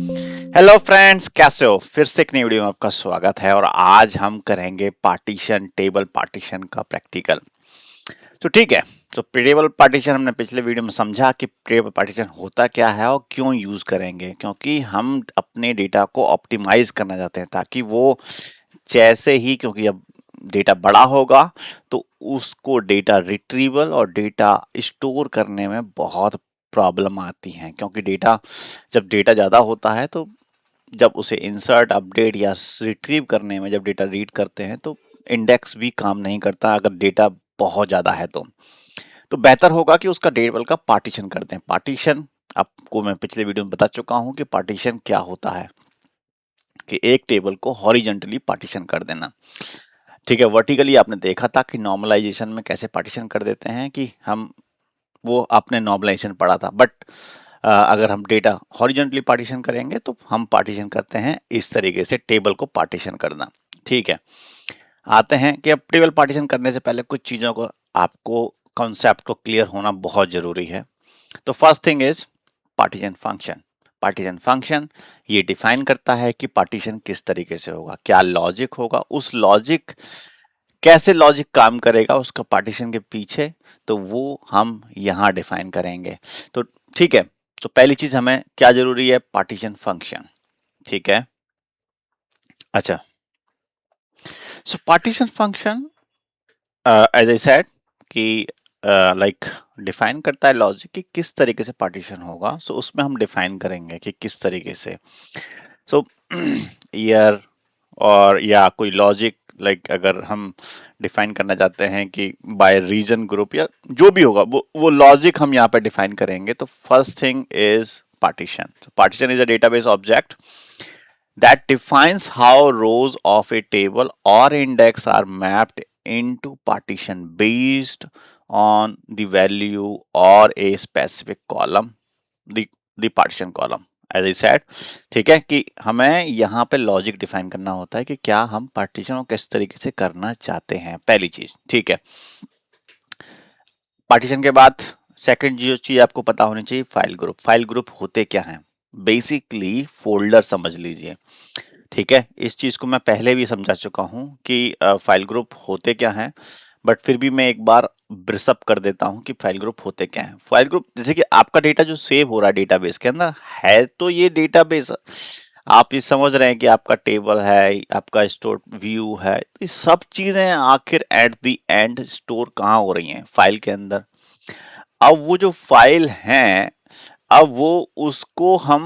Hello friends, कैसे हो? फिर से एक नई वीडियो में आपका स्वागत है और आज हम करेंगे पार्टीशन, टेबल पार्टीशन का प्रैक्टिकल। तो ठीक है। तो टेबल पार्टीशन हमने पिछले वीडियो में समझा कि टेबल पार्टीशन होता क्या है और क्यों यूज करेंगे, क्योंकि हम अपने डेटा को ऑप्टिमाइज करना चाहते हैं ताकि वो जैसे ही, क्योंकि अब डेटा बड़ा होगा तो उसको डेटा रिट्रीवल और डेटा स्टोर करने में बहुत प्रॉब्लम आती है, क्योंकि जब डेटा ज़्यादा होता है तो जब उसे इंसर्ट, अपडेट या रिट्रीव करने में जब डेटा रीड करते हैं तो इंडेक्स भी काम नहीं करता अगर डेटा बहुत ज़्यादा है तो बेहतर होगा कि उसका टेबल का पार्टीशन कर दें। पार्टीशन आपको मैं पिछले वीडियो में बता चुका हूं कि पार्टीशन क्या होता है, कि एक टेबल को हॉरिजॉन्टली पार्टीशन कर देना। ठीक है, वर्टिकली आपने देखा था कि नॉर्मलाइजेशन में कैसे पार्टीशन कर देते हैं, कि हम वो आपने नॉर्मलाइजेशन पढ़ा था। बट अगर हम डेटा हॉरिजॉन्टली पार्टीशन करेंगे तो हम पार्टीशन करते हैं इस तरीके से, टेबल को पार्टीशन करना। ठीक है, आते हैं कि अब टेबल पार्टीशन करने से पहले कुछ चीज़ों को आपको कॉन्सेप्ट को क्लियर होना बहुत ज़रूरी है। तो first thing is partition function. Partition function ये डिफाइन करता है कि पार्टीशन किस तरीके से होगा, क्या लॉजिक होगा, उस लॉजिक कैसे लॉजिक काम करेगा उसका पार्टीशन के पीछे, तो वो हम यहाँ डिफाइन करेंगे। तो ठीक है, तो पहली चीज हमें क्या जरूरी है? Partition function. ठीक है, अच्छा। So partition function as I said कि लाइक डिफाइन करता है लॉजिक कि किस तरीके से पार्टीशन होगा। सो उसमें हम डिफाइन करेंगे कि किस तरीके से। सो ईयर और या कोई लॉजिक, लाइक अगर हम डिफाइन करना चाहते हैं कि बाय रीजन ग्रुप या जो भी होगा वो लॉजिक हम यहाँ पे डिफाइन करेंगे। तो first thing is partition. Partition is a database object that defines how rows of a table or index are mapped into partition based on the value or a specific column, the the partition column as I said। ठीक है, कि हमें यहाँ पे logic define करना होता है कि क्या हम पार्टीशन को किस तरीके से करना चाहते हैं, पहली चीज। ठीक है, पार्टीशन के बाद सेकंड जो चीज आपको पता होनी चाहिए, फाइल ग्रुप। फाइल ग्रुप होते क्या हैं? बेसिकली फोल्डर समझ लीजिए। ठीक है, इस चीज को मैं पहले भी समझा चुका हूं कि फाइल ग्रुप होते क्या हैं, बट फिर भी मैं एक बार ब्रिसअप कर देता हूं कि फाइल ग्रुप होते क्या हैं। फाइल ग्रुप जैसे कि आपका डेटा जो सेव हो रहा है डेटाबेस के अंदर है, तो ये डेटाबेस आप ये समझ रहे हैं कि आपका टेबल है, आपका स्टोर व्यू है, तो ये सब चीजें आखिर एट द एंड स्टोर कहाँ हो रही हैं? फाइल के अंदर। अब वो जो फाइल है, अब वो उसको हम,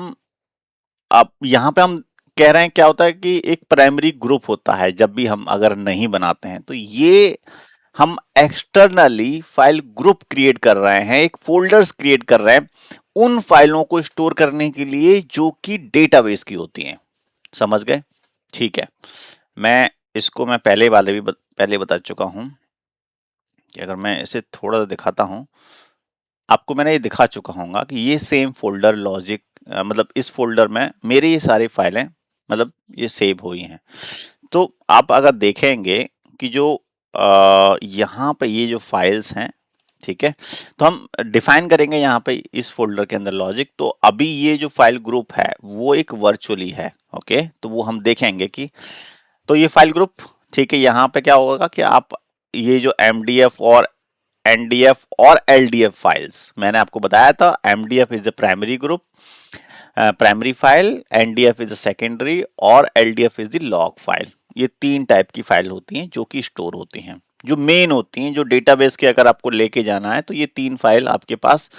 अब यहाँ पे हम कह रहे हैं क्या होता है कि एक प्राइमरी ग्रुप होता है। जब भी हम अगर नहीं बनाते हैं तो ये हम एक्सटर्नली फाइल ग्रुप क्रिएट कर रहे हैं, एक फोल्डर्स क्रिएट कर रहे हैं उन फाइलों को स्टोर करने के लिए जो कि डेटाबेस की होती हैं। समझ गए? ठीक है, मैं इसको मैं पहले बता चुका हूं कि अगर मैं इसे थोड़ा सा दिखाता हूं, आपको मैंने ये दिखा चुका हूँ कि ये सेम फोल्डर लॉजिक, मतलब इस फोल्डर में मेरी ये सारी फाइलें मतलब ये सेव हुई हैं। तो आप अगर देखेंगे कि जो यहाँ पे ये जो फाइल्स हैं, ठीक है, तो हम डिफाइन करेंगे यहाँ पे इस फोल्डर के अंदर लॉजिक। तो अभी ये जो फाइल ग्रुप है वो एक वर्चुअली है। ओके, तो वो हम देखेंगे कि तो ये फाइल ग्रुप, ठीक है, यहाँ पे क्या होगा कि आप ये जो एमडीएफ और एनडीएफ और एलडीएफ फाइल्स मैंने आपको बताया था, MDF is the primary group, primary file, NDF is the secondary और LDF is the log file. ये तीन टाइप की फाइल होती हैं जो कि स्टोर होती हैं, जो मेन होती हैं, जो डेटाबेस के अगर आपको लेके जाना है तो ये तीन फाइल आपके पास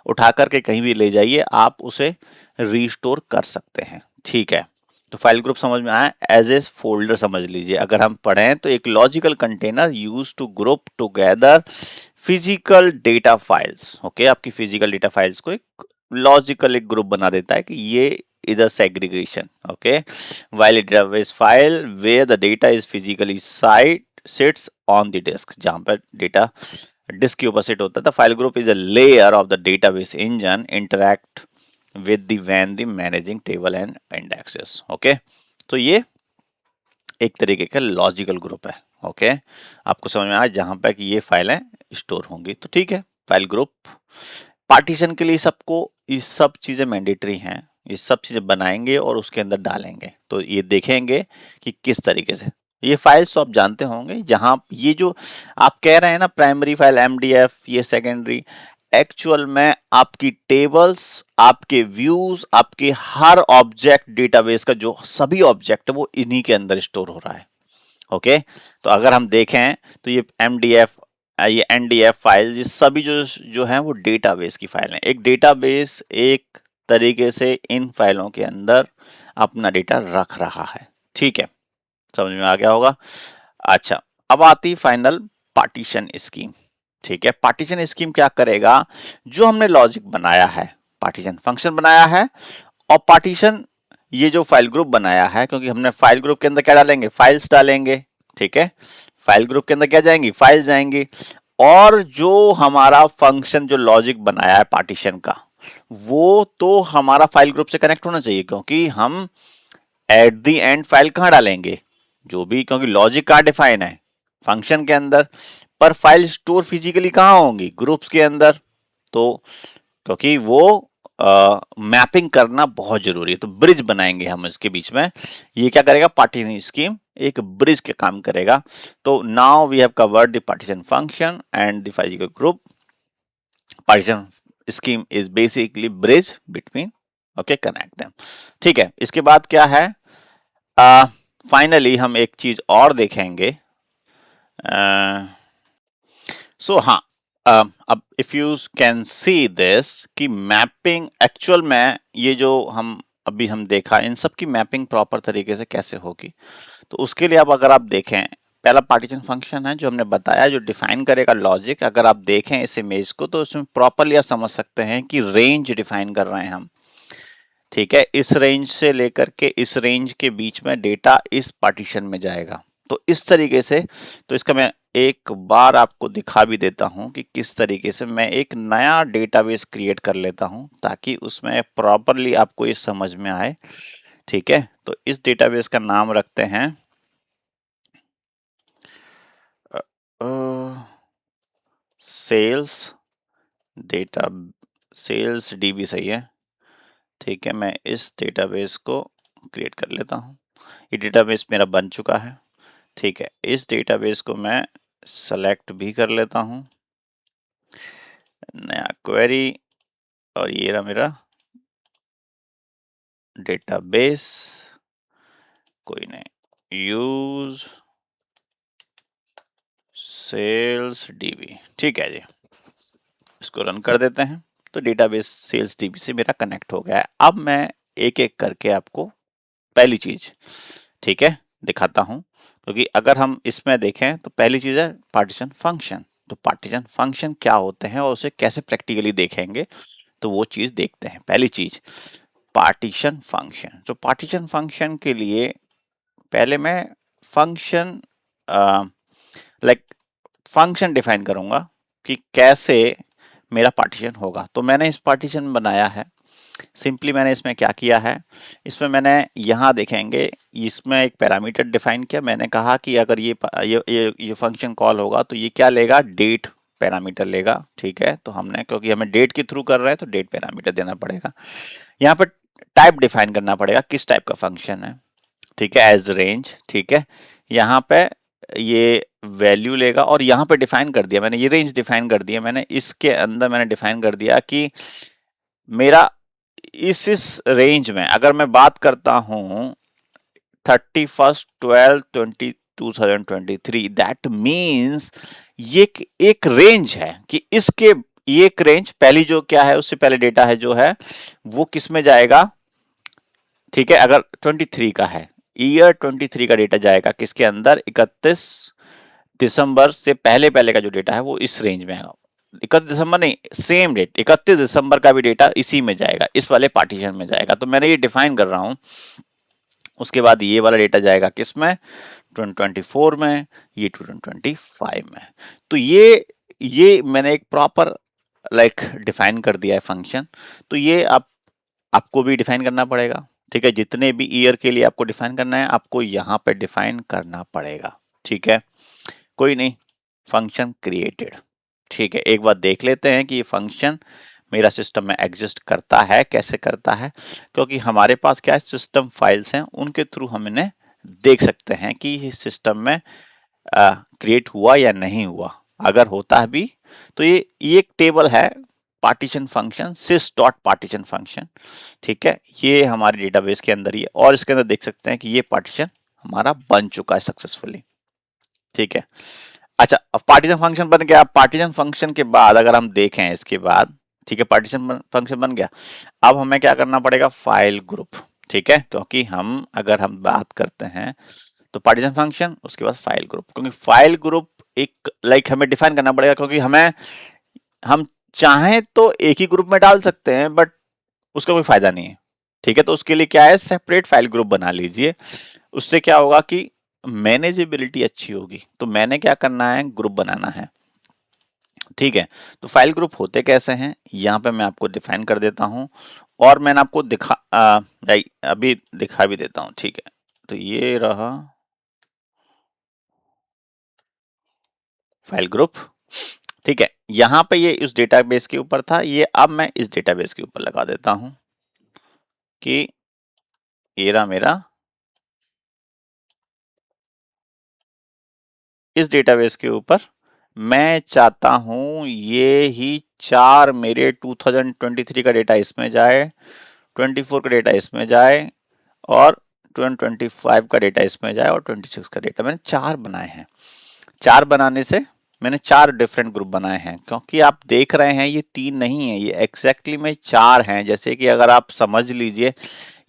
उठा करके कहीं भी ले जाइए, आप उसे रीस्टोर कर सकते हैं। ठीक है, तो फाइल ग्रुप समझ में आया? एज ए फोल्डर समझ लीजिए। अगर हम पढ़ें तो एक logical container use to group together physical data files. Okay, आपकी फिजिकल डेटा फाइल्स को एक लॉजिकल एक ग्रुप बना देता है कि ये इधर segregation. Okay, while a database file where the data is physically sits on the disk, जहां पर डेटा डिस्क के ऊपर सेट होता है। The file group is a layer of the database engine interact with the when the managing table and indexes. Okay, तो ये एक तरीके का लॉजिकल ग्रुप है। ओके, आपको समझ में आया जहां पर कि ये फाइलें स्टोर होंगी। तो ठीक है, फाइल ग्रुप पार्टीशन के लिए सबको ये सब चीजें मैंडेटरी हैं, ये सब चीजें बनाएंगे और उसके अंदर डालेंगे, तो ये देखेंगे कि किस तरीके से ये फाइल्स तो आप जानते होंगे, जहां ये जो आप कह रहे हैं ना प्राइमरी फाइल एमडीएफ, ये सेकेंडरी, एक्चुअल में आपकी टेबल्स, आपके व्यूज, आपके हर ऑब्जेक्ट डेटाबेस का जो सभी ऑब्जेक्ट है वो इन्हीं के अंदर स्टोर हो रहा है। ओके, तो अगर हम देखें तो ये एमडीएफ, ये एनडीएफ फाइल, ये सभी जो जो है वो डेटाबेस की फाइल है। एक डेटाबेस एक तरीके से इन फाइलों के अंदर अपना डेटा रख रहा है। ठीक है, समझ में आ गया होगा। अच्छा, अब आती फाइनल पार्टीशन स्कीम। ठीक है, पार्टीशन स्कीम क्या करेगा, जो हमने लॉजिक बनाया है, पार्टीशन फंक्शन बनाया है, और पार्टीशन ये जो फाइल ग्रुप बनाया है, क्योंकि हमने फाइल ग्रुप के अंदर क्या डालेंगे, फाइल्स डालेंगे। ठीक है, फाइल ग्रुप के अंदर क्या जाएंगी, फाइल्स जाएंगी, और जो हमारा फंक्शन जो लॉजिक बनाया है पार्टीशन का, वो तो हमारा फाइल ग्रुप से कनेक्ट होना चाहिए, क्योंकि हम एट द एंड फाइल कहाँ डालेंगे, जो भी, क्योंकि लॉजिक कहाँ डिफाइन है, फंक्शन के अंदर, पर फाइल स्टोर फिजिकली कहाँ होंगी, ग्रुप्स के अंदर। तो क्योंकि वो मैपिंग करना बहुत जरूरी है, तो ब्रिज बनाएंगे हम इसके बीच में। ये क्या करेगा, पार्टीशन स्कीम एक ब्रिज के काम करेगा। तो now we have covered the partition function and the file group. Partition scheme is basically bridge between, okay, connect them. ठीक है, इसके बाद क्या है, फाइनली हम एक चीज और देखेंगे। सो हाँ, अब if you can see this कि मैपिंग एक्चुअल में, ये जो हम अभी हम देखा, इन सब की मैपिंग प्रॉपर तरीके से कैसे होगी, तो उसके लिए अब अगर आप देखें, पहला पार्टीशन फंक्शन है जो हमने बताया, जो डिफाइन करेगा लॉजिक। अगर आप देखें इस इमेज को, तो इसमें प्रॉपरली आप समझ सकते हैं कि रेंज डिफाइन कर रहे हैं हम। ठीक है, इस रेंज से लेकर के इस रेंज के बीच में डेटा इस पार्टीशन में जाएगा, तो इस तरीके से। तो इसका मैं एक बार आपको दिखा भी देता हूं कि किस तरीके से मैं एक नया डेटाबेस क्रिएट कर लेता हूं, ताकि उसमें प्रॉपरली आपको ये समझ में आए। ठीक है, तो इस डेटाबेस का नाम रखते हैं सेल्स डेटा, सेल्स डीबी, सही है। ठीक है, मैं इस डेटाबेस को क्रिएट कर लेता हूं। ये डेटाबेस मेरा बन चुका है। ठीक है, इस डेटाबेस को मैं सेलेक्ट भी कर लेता हूं, नया क्वेरी, और ये रहा मेरा डेटाबेस, कोई नहीं, यूज सेल्स डीबी। ठीक है जी, इसको रन कर देते हैं। तो डेटाबेस सेल्स डीबी से मेरा कनेक्ट हो गया है। अब मैं एक एक करके आपको पहली चीज, ठीक है, दिखाता हूं, क्योंकि अगर हम इसमें देखें तो पहली चीज है पार्टीशन फंक्शन। तो पार्टीशन फंक्शन क्या होते हैं और उसे कैसे प्रैक्टिकली देखेंगे, तो वो चीज देखते हैं। पहली चीज पार्टीशन फंक्शन। तो पार्टीशन फंक्शन के लिए पहले मैं फंक्शन लाइक फंक्शन डिफाइन करूंगा कि कैसे मेरा पार्टीशन होगा। तो मैंने इस पार्टीशन बनाया है, सिंपली मैंने इसमें क्या किया है, इसमें मैंने यहाँ देखेंगे, इसमें एक पैरामीटर डिफाइन किया। मैंने कहा कि अगर ये फंक्शन कॉल होगा तो ये क्या लेगा, डेट पैरामीटर लेगा। ठीक है, तो हमने, क्योंकि हमें डेट के थ्रू कर रहे हैं, तो डेट पैरामीटर देना पड़ेगा। यहाँ पर टाइप डिफाइन करना पड़ेगा, किस टाइप का फंक्शन है। ठीक है, एज रेंज। ठीक है, यहाँ पे ये वैल्यू लेगा, और यहाँ पे डिफाइन कर दिया मैंने, ये रेंज डिफाइन कर दिया मैंने। इसके अंदर मैंने डिफाइन कर दिया कि मेरा इस रेंज में, अगर मैं बात करता हूं 31/12/2023, दैट मीन्स ये एक रेंज है कि इसके, ये एक रेंज पहली जो क्या है, उससे पहले डेटा है जो है वो किस में जाएगा। ठीक है, अगर 23 का है, ईयर 23 का डेटा जाएगा किसके अंदर, 31 दिसंबर से पहले पहले का जो डेटा है वो इस रेंज में आएगा। 31 दिसंबर नहीं, सेम डेट 31 दिसंबर का भी डेटा इसी में जाएगा, इस वाले पार्टीशन में जाएगा। तो मैंने ये डिफाइन कर रहा हूं। उसके बाद ये वाला डेटा जाएगा किस में, 2024 में, ये 2025 में। तो ये मैंने एक प्रॉपर डिफाइन कर दिया है फंक्शन। तो ये आपको भी डिफाइन करना पड़ेगा। ठीक है, जितने भी ईयर के लिए आपको डिफाइन करना है, आपको यहाँ पे डिफाइन करना पड़ेगा। ठीक है, कोई नहीं, फंक्शन क्रिएटेड। ठीक है, एक बार देख लेते हैं कि ये फंक्शन मेरा सिस्टम में एग्जिस्ट करता है। कैसे करता है? क्योंकि हमारे पास क्या है, सिस्टम फाइल्स हैं, उनके थ्रू हम इन्हें देख सकते हैं कि ये सिस्टम में क्रिएट हुआ या नहीं हुआ। अगर होता है भी तो ये एक टेबल है, partition function, sys dot partition function, ठीक है, ये हमारे डेटाबेस के अंदर ही है और इसके अंदर देख सकते हैं कि ये पार्टीशन हमारा बन चुका है सक्सेसफुली, ठीक है। अच्छा, अब पार्टीशन फंक्शन बन गया। पार्टीशन फंक्शन के बाद अगर हम देखें इसके बाद, ठीक है, पार्टीशन फंक्शन बन गया। अब हमें क्या करना पड़ेगा, फाइल ग्रुप, ठीक है, क्योंकि अगर हम बात करते हैं तो पार्टीशन फंक्शन, उसके बाद फाइल ग्रुप, क्योंकि फाइल ग्रुप एक हमें डिफाइन करना पड़ेगा, क्योंकि हम चाहें तो एक ही ग्रुप में डाल सकते हैं बट उसका कोई फायदा नहीं है, ठीक है। तो उसके लिए क्या है, सेपरेट फाइल ग्रुप बना लीजिए। उससे क्या होगा कि मैनेजेबिलिटी अच्छी होगी। तो मैंने क्या करना है, ग्रुप बनाना है, ठीक है। तो फाइल ग्रुप होते कैसे हैं, यहाँ पे मैं आपको डिफाइन कर देता हूँ और मैंने आपको अभी दिखा भी देता हूँ, ठीक है। तो ये रहा फाइल ग्रुप, ठीक है। यहाँ पे ये इस डेटाबेस के ऊपर था, ये अब मैं इस डेटाबेस के ऊपर लगा देता हूँ कि ये रहा मेरा इस डेटाबेस के ऊपर। मैं चाहता हूं ये ही 4 मेरे 2023 का डेटा इसमें जाए, 24 का डेटा इसमें जाए और 2025 का डेटा इसमें जाए और 26 का डेटा। मैंने 4 बनाए हैं। 4 बनाने से मैंने 4 डिफरेंट ग्रुप बनाए हैं, क्योंकि आप देख रहे हैं ये 3 नहीं है, ये एग्जैक्टली में 4 हैं। जैसे कि अगर आप समझ लीजिए,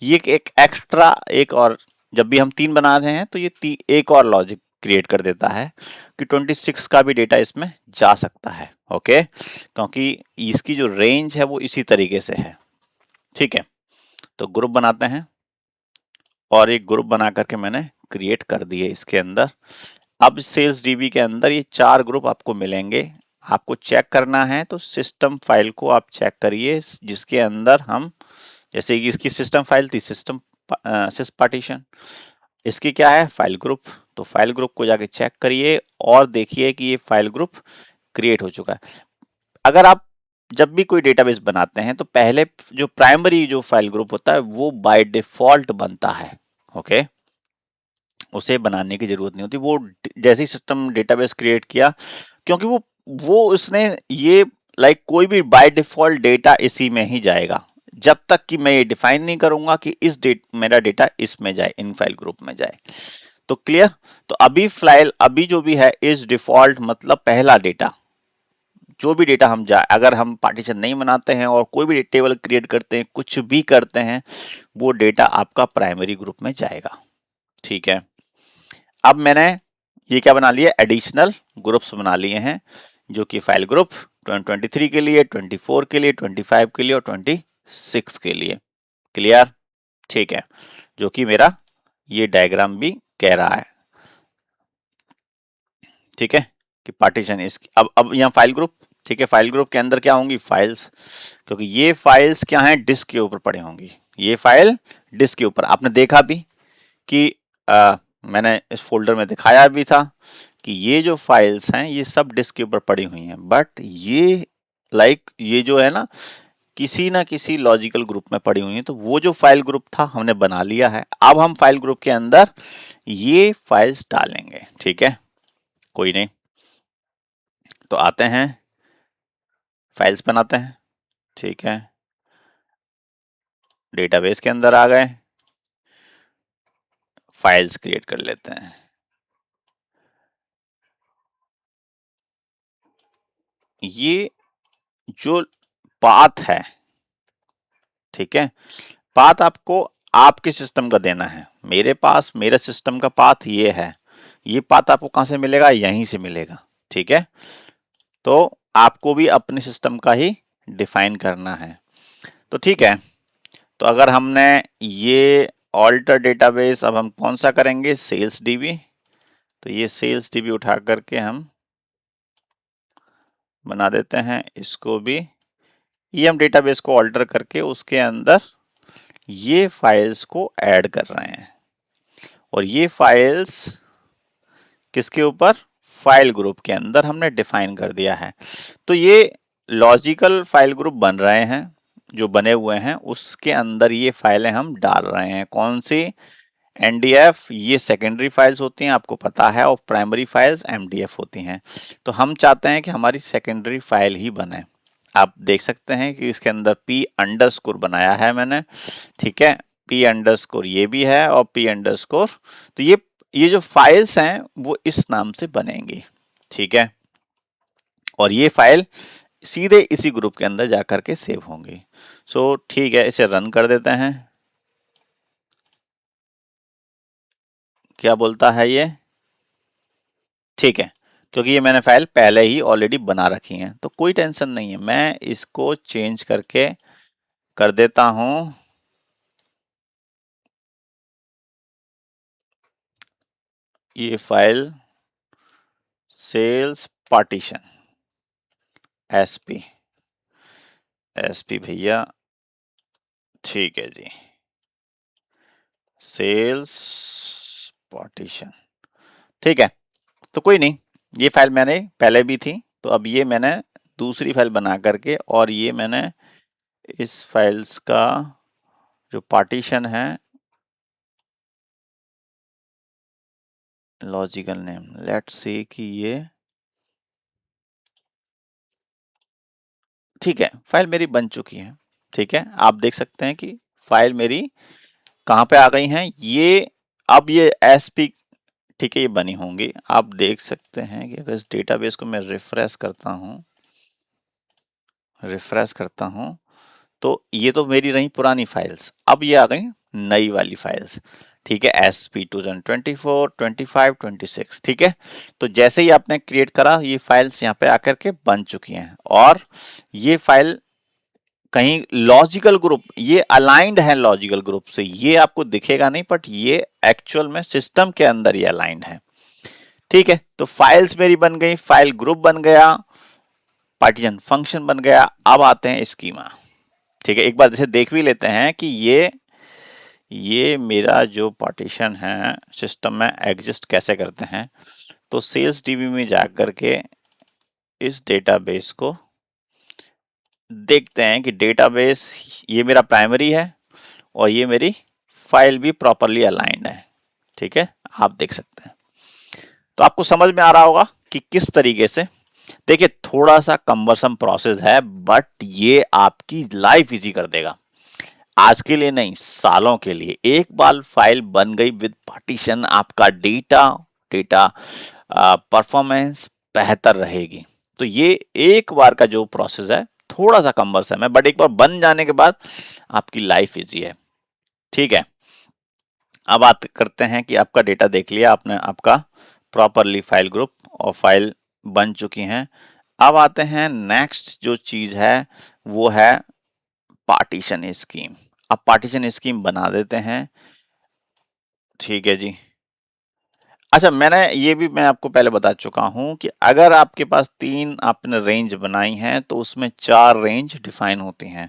ये एक एक्स्ट्रा एक और, जब भी हम 3 बनाते हैं तो ये एक और लॉजिक क्रिएट कर देता है कि 26 का भी डेटा इसमें जा सकता है, ओके, क्योंकि इसकी जो रेंज है वो इसी तरीके से है, ठीक है। तो ग्रुप बनाते हैं और एक ग्रुप बना करके मैंने क्रिएट कर दिए इसके अंदर। अब सेल्स डीबी के अंदर ये 4 ग्रुप आपको मिलेंगे। आपको चेक करना है तो सिस्टम फाइल को आप चेक करिए, जिसके अंदर हम, जैसे कि इसकी सिस्टम फाइल थी, सिस पार्टीशन, इसकी क्या है, फाइल ग्रुप। तो फाइल ग्रुप को जाके चेक करिए और देखिए कि ये फाइल ग्रुप क्रिएट हो चुका है। अगर आप जब भी कोई डेटाबेस बनाते हैं तो पहले जो प्राइमरी जो फाइल ग्रुप होता है वो बाय डिफॉल्ट बनता है, ओके, उसे बनाने की जरूरत नहीं होती। वो जैसे ही सिस्टम डेटाबेस क्रिएट किया, क्योंकि वो उसने ये कोई भी बाय डिफॉल्ट डेटा इसी में ही जाएगा, जब तक कि मैं ये डिफाइन नहीं करूंगा कि मेरा डेटा इसमें जाए, इन फाइल ग्रुप में जाए। तो क्लियर? तो अभी जो भी है इस डिफॉल्ट मतलब पहला डेटा, जो भी डेटा अगर हम पार्टीशन नहीं बनाते हैं और कोई भी टेबल क्रिएट करते हैं, कुछ भी करते हैं, वो डेटा आपका प्राइमरी ग्रुप में जाएगा, ठीक है। अब मैंने ये क्या बना लिया, एडिशनल ग्रुप्स बना लिए हैं, जो कि फाइल ग्रुप 2023 के लिए, 24 के लिए, 25 के लिए और 26 के लिए। क्लियर? ठीक है, जो कि मेरा ये डायग्राम भी कह रहा है, ठीक है, कि पार्टीशन इस अब यहाँ फाइल ग्रुप, ठीक है। फाइल ग्रुप के अंदर क्या होंगी, फाइल्स, क्योंकि ये फाइल्स क्या हैं, डिस्क के ऊपर पड़े होंगी। ये फाइल डिस्क के ऊपर, आपने देखा भी कि मैंने इस फोल्डर में दिखाया भी था कि ये जो फाइल्स हैं ये सब डिस्क के ऊपर पड़ी हुई हैं, बट ये ये जो है ना किसी लॉजिकल ग्रुप में पड़ी हुई है। तो वो जो फाइल ग्रुप था हमने बना लिया है। अब हम फाइल ग्रुप के अंदर ये फाइल्स डालेंगे, ठीक है, कोई नहीं। तो आते हैं, फाइल्स बनाते हैं, ठीक है, डेटाबेस के अंदर आ गए, फाइल्स क्रिएट कर लेते हैं। ये जो पाथ है, ठीक है, पाथ आपको आपके सिस्टम का देना है। मेरे पास मेरे सिस्टम का पाथ ये है। ये पाथ आपको कहां से मिलेगा, यहीं से मिलेगा, ठीक है। तो आपको भी अपने सिस्टम का ही डिफाइन करना है। तो ठीक है, तो अगर हमने ये ऑल्टर डेटाबेस, अब हम कौन सा करेंगे, सेल्स डीबी। तो ये सेल्स डीबी उठा करके हम बना देते हैं इसको भी। ये हम डेटाबेस को ऑल्टर करके उसके अंदर ये फाइल्स को ऐड कर रहे हैं, और ये फाइल्स किसके ऊपर, फाइल ग्रुप के अंदर हमने डिफाइन कर दिया है। तो ये लॉजिकल फाइल ग्रुप बन रहे हैं, जो बने हुए हैं उसके अंदर ये फाइलें हम डाल रहे हैं। कौन सी? एनडीएफ, ये सेकेंडरी फाइल्स होती हैं, आपको पता है, और प्राइमरी फाइल्स एमडीएफ होती हैं। तो हम चाहते हैं कि हमारी सेकेंडरी फाइल ही बने। आप देख सकते हैं कि इसके अंदर पी अंडरस्कोर बनाया है मैंने, ठीक है, पी अंडरस्कोर ये भी है और पी अंडरस्कोर, तो ये जो फाइल्स हैं वो इस नाम से बनेंगी, ठीक है, और ये फाइल सीधे इसी ग्रुप के अंदर जाकर के सेव होंगी। सो ठीक है, इसे रन कर देते हैं। क्या बोलता है ये? ठीक है, क्योंकि ये मैंने फाइल पहले ही ऑलरेडी बना रखी है, तो कोई टेंशन नहीं है। मैं इसको चेंज करके कर देता हूं, ये file cells partition SP, SP भैया, ठीक है जी, सेल्स पार्टीशन, ठीक है। तो कोई नहीं, ये फाइल मैंने पहले भी थी, तो अब ये मैंने दूसरी फाइल बना करके, और ये मैंने इस फाइल्स का जो पार्टीशन है, लॉजिकल नेम, लेट्स सी कि ये ठीक है, फाइल मेरी बन चुकी है, ठीक है। आप देख सकते हैं कि फाइल मेरी कहाँ पे आ गई हैं ये, अब ये एसपी, ठीक है, ये बनी होंगी। आप देख सकते हैं कि अगर इस डेटाबेस को मैं रिफ्रेश करता हूँ, तो ये तो मेरी रही पुरानी फाइल्स, अब ये आ गई नई वाली फाइल्स, ठीक है, SP 2024, 25, 26, ठीक है। तो जैसे ही आपने क्रिएट करा, ये फाइल्स यहाँ पे आकर के बन चुकी हैं, और ये फाइल कहीं लॉजिकल ग्रुप, ये अलाइंड है लॉजिकल ग्रुप से, ये आपको दिखेगा नहीं, बट ये एक्चुअल में सिस्टम के अंदर ये अलाइंड है, ठीक है। तो फाइल्स मेरी बन गई, फाइल ग्रुप बन गया, पार्टीशन फंक्शन बन गया। अब आते हैं स्कीमा, ठीक है, एक बार जैसे देख भी लेते हैं कि ये मेरा जो पार्टीशन है सिस्टम में एग्जिस्ट कैसे करते हैं। तो सेल्स डीबी में जाकर के इस डेटाबेस को देखते हैं कि डेटाबेस, ये मेरा प्राइमरी है और ये मेरी फाइल भी प्रॉपरली अलाइंड है, ठीक है, आप देख सकते हैं। तो आपको समझ में आ रहा होगा कि किस तरीके से, देखिए थोड़ा सा कम्बरसम प्रोसेस है, बट ये आपकी लाइफ इजी कर देगा। आज के लिए नहीं, सालों के लिए। एक बार फाइल बन गई विद पार्टीशन, आपका डेटा डेटा परफॉर्मेंस बेहतर रहेगी। तो ये एक बार का जो प्रोसेस है थोड़ा सा कम्बरसम है, बट एक बार बन जाने के बाद आपकी लाइफ इजी है, ठीक है। अब बात करते हैं कि आपका डेटा देख लिया आपने, आपका प्रॉपरली फाइल ग्रुप और फाइल बन चुकी हैं। अब आते हैं नेक्स्ट जो चीज है वो है पार्टीशन स्कीम। अब पार्टीशन स्कीम बना देते हैं, ठीक है जी। अच्छा, मैं आपको पहले बता चुका हूं कि अगर आपके पास 3 आपने रेंज बनाई हैं तो उसमें 4 रेंज डिफाइन होती हैं,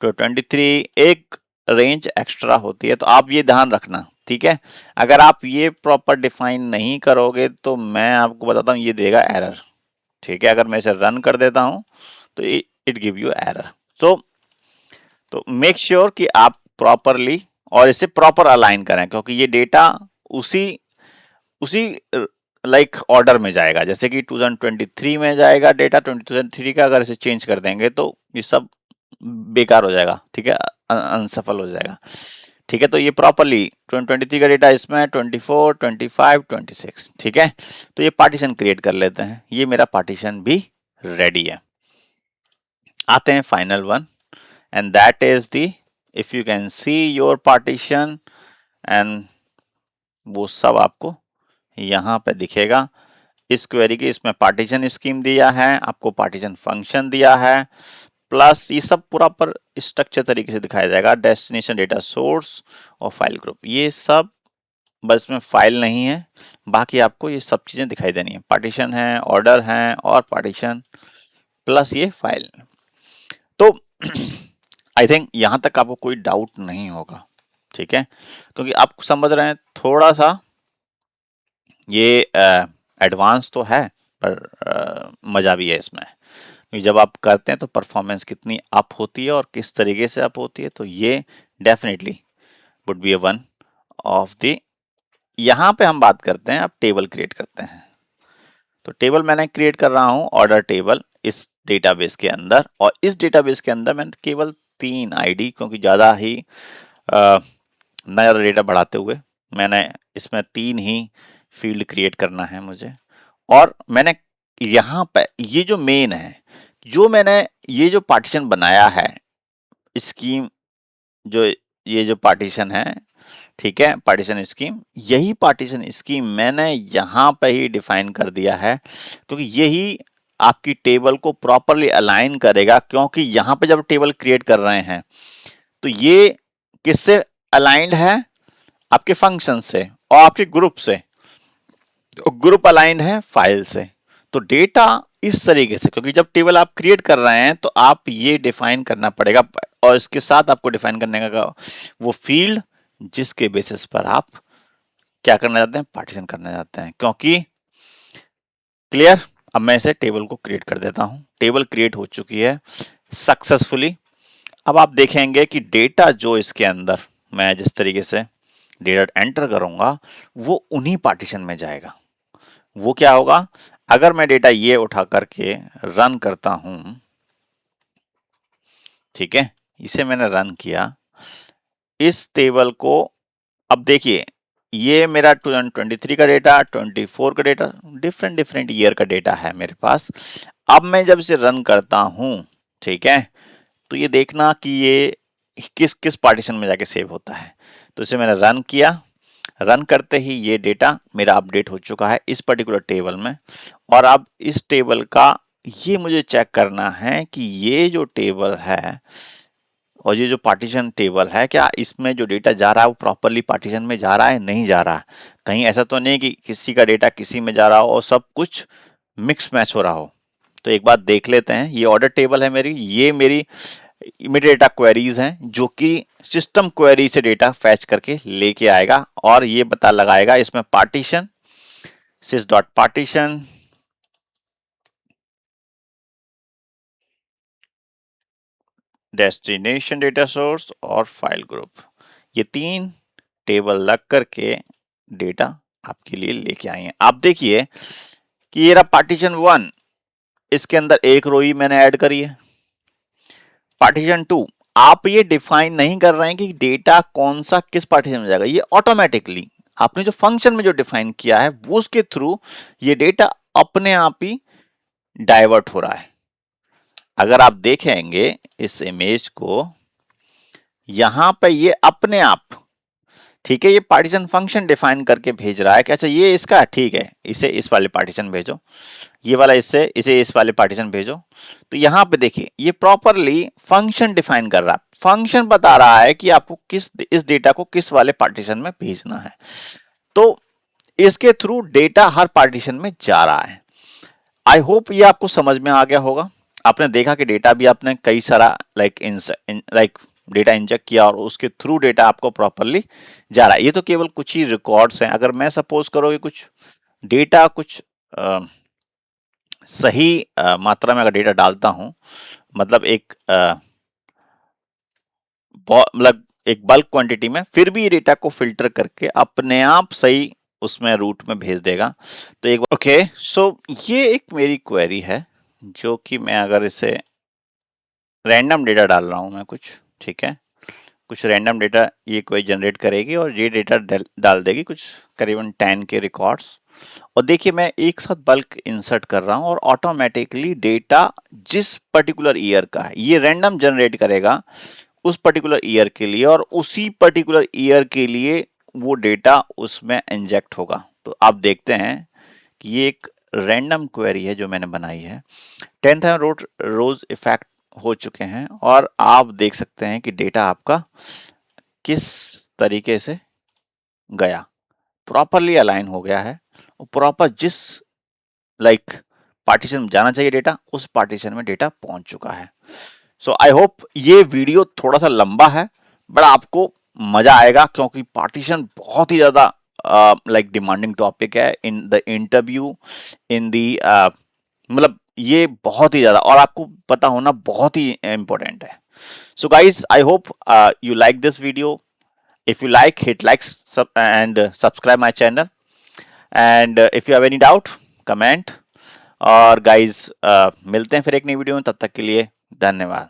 तो 23 एक रेंज एक्स्ट्रा होती है। तो आप ये ध्यान रखना, ठीक है। अगर आप ये प्रॉपर डिफाइन नहीं करोगे तो मैं आपको बताता हूँ ये देगा एरर, ठीक है। अगर मैं इसे रन कर देता हूँ तो इट गिव यू एरर। तो मेक श्योर कि आप प्रॉपरली और इसे प्रॉपर अलाइन करें, क्योंकि ये डेटा उसी उसी लाइक ऑर्डर में जाएगा, जैसे कि 2023 में जाएगा डेटा 2023 का, अगर इसे चेंज कर देंगे तो ये सब बेकार हो जाएगा, ठीक है, अनसफल हो जाएगा, ठीक है। तो ये प्रॉपरली 2023 का डेटा इसमें 24, 25, 26, ठीक है। तो ये पार्टीशन क्रिएट कर लेते हैं, ये मेरा पार्टीशन भी रेडी है। आते हैं final one, and that is the, if you can see your partition, and वो सब आपको यहाँ पे दिखेगा। इस क्वेरी की इसमें पार्टीशन स्कीम दिया है, आपको पार्टीशन फंक्शन दिया है, प्लस ये सब पूरा पर स्ट्रक्चर तरीके से दिखाया जाएगा, डेस्टिनेशन, डेटा सोर्स और फाइल ग्रुप, ये सब बस में फाइल नहीं है, बाकी आपको ये सब चीजें दिखाई देनी है, पार्टीशन है, ऑर्डर है और पार्टीशन प्लस ये फाइल। तो आई थिंक यहां तक आपको कोई डाउट नहीं होगा, ठीक है, क्योंकि आप समझ रहे हैं थोड़ा सा ये एडवांस तो है, पर मजा भी है इसमें। जब आप करते हैं तो परफॉर्मेंस कितनी अप होती है और किस तरीके से अप होती है, तो ये definitely would be one of the. यहाँ पे हम बात करते हैं, अब टेबल क्रिएट करते हैं। तो टेबल मैंने क्रिएट कर रहा हूँ, ऑर्डर टेबल इस डेटाबेस के अंदर, और इस डेटाबेस के अंदर मैंने केवल 3 आईडी, क्योंकि ज़्यादा ही नया डेटा बढ़ाते हुए मैंने इसमें 3 ही फील्ड क्रिएट करना है मुझे। और मैंने यहाँ पे ये जो मेन है, जो मैंने ये जो पार्टीशन बनाया है, स्कीम जो ये जो पार्टीशन है, ठीक है, पार्टीशन स्कीम, यही पार्टीशन स्कीम मैंने यहाँ पे ही डिफाइन कर दिया है, क्योंकि यही आपकी टेबल को प्रॉपरली अलाइन करेगा। क्योंकि यहाँ पे जब टेबल क्रिएट कर रहे हैं तो ये किससे अलाइंड है? आपके फंक्शन से और आपके ग्रुप से। ग्रुप अलाइंड है फाइल से। तो डेटा इस तरीके से, क्योंकि जब टेबल आप क्रिएट कर रहे हैं तो आप ये डिफाइन करना पड़ेगा, और इसके साथ आपको डिफाइन करने का वो फील्ड जिसके बेसिस पर आप क्या करना चाहते हैं, पार्टीशन करना चाहते हैं। क्योंकि क्लियर, अब मैं इसे टेबल को क्रिएट कर देता हूं। टेबल क्रिएट हो चुकी है सक्सेसफुली। अब आप देखेंगे कि डेटा जो इसके अंदर मैं जिस तरीके से डेटा एंटर करूंगा वो उन्हीं पार्टीशन में जाएगा। वो क्या होगा, अगर मैं डेटा ये उठा करके रन करता हूं, ठीक है, इसे मैंने रन किया, इस टेबल को, अब देखिए ये मेरा 2023 का डेटा, 24 का डेटा, डिफरेंट डिफरेंट ईयर का डेटा है मेरे पास। अब मैं जब इसे रन करता हूं, ठीक है, तो ये देखना कि ये किस किस पार्टीशन में जाके सेव होता है। तो इसे मैंने रन किया, रन करते ही ये डेटा मेरा अपडेट हो चुका है इस पर्टिकुलर टेबल में। और अब इस टेबल का ये मुझे चेक करना है कि ये जो टेबल है और ये जो पार्टीशन टेबल है, क्या इसमें जो डेटा जा रहा है वो प्रॉपरली पार्टीशन में जा रहा है, नहीं जा रहा है। कहीं ऐसा तो नहीं कि किसी का डेटा किसी में जा रहा हो और सब कुछ मिक्स मैच हो रहा हो। तो एक बात देख लेते हैं। ये ऑर्डर टेबल है मेरी, ये मेरी इमीडिएट डेटा क्वेरीज हैं जो कि सिस्टम क्वेरी से डेटा फैच करके लेके आएगा और ये पता लगाएगा इसमें partition, sys dot partition, destination data source और फाइल ग्रुप, ये 3 टेबल लग करके डेटा आपके लिए लेके आए हैं। आप देखिए कि ये रहा पार्टीशन 1, इसके अंदर एक रो ही मैंने ऐड करी है। पार्टीशन 2, आप ये डिफाइन नहीं कर रहे हैं कि डेटा कौन सा किस पार्टीशन में जाएगा, ये ऑटोमेटिकली आपने जो फंक्शन में जो डिफाइन किया है वो उसके थ्रू ये डेटा अपने आप ही डाइवर्ट हो रहा है। अगर आप देखेंगे इस इमेज को, यहां पे ये अपने आप, ठीक है, ये पार्टीशन फंक्शन डिफाइन करके भेज रहा है कि अच्छा ये इसका, ठीक है, इसे इस वाले पार्टीशन भेजो, ये वाला इसे इस वाले पार्टीशन भेजो। तो यहाँ पे देखिए ये प्रॉपरली फंक्शन डिफाइन कर रहा है, फंक्शन बता रहा है कि आपको इस डेटा को किस वाले पार्टीशन में भेजना है। तो इसके थ्रू डेटा हर पार्टीशन में जा रहा है। आई होप ये आपको समझ में आ गया होगा। आपने देखा कि डेटा भी आपने कई सारा लाइक डेटा इंजेक्ट किया और उसके थ्रू डेटा आपको प्रॉपरली जा रहा है। ये तो केवल कुछ ही रिकॉर्ड्स हैं। अगर मैं सपोज करो कि कुछ डेटा कुछ सही मात्रा में अगर डेटा डालता हूं, मतलब एक बल्क क्वांटिटी में, फिर भी ये डेटा को फिल्टर करके अपने आप सही उसमें रूट में भेज देगा। तो एक ओके, सो ये एक मेरी क्वेरी है जो कि मैं अगर इसे रैंडम डेटा डाल रहा हूं मैं कुछ, ठीक है, कुछ रैंडम डेटा ये कोई जनरेट करेगी और ये डेटा डाल देगी कुछ करीबन 10 के रिकॉर्ड्स। और देखिए मैं एक साथ बल्क इंसर्ट कर रहा हूं और ऑटोमेटिकली डेटा जिस पर्टिकुलर ईयर का है ये रैंडम जनरेट करेगा उस पर्टिकुलर ईयर के लिए, और उसी पर्टिकुलर ईयर के लिए वो डेटा उसमें इंजेक्ट होगा। तो आप देखते हैं कि ये एक रैंडम क्वेरी है जो मैंने बनाई है। 10,000 रोज इफेक्ट हो चुके हैं और आप देख सकते हैं कि डेटा आपका किस तरीके से गया, प्रॉपरली अलाइन हो गया है और प्रॉपर जिस पार्टीशन में जाना चाहिए डेटा उस पार्टीशन में डेटा पहुंच चुका है। सो आई होप ये वीडियो थोड़ा सा लंबा है बट आपको मजा आएगा, क्योंकि पार्टीशन बहुत ही ज्यादा डिमांडिंग टॉपिक है इन द इंटरव्यू, इन दी मतलब ये बहुत ही ज़्यादा और आपको पता होना बहुत ही इम्पोर्टेंट है। So guys, I hope you like this video. If you like, hit likes and subscribe my channel. And if you have any doubt, comment. और guys, मिलते हैं फिर एक नई वीडियो में, तब तक के लिए धन्यवाद।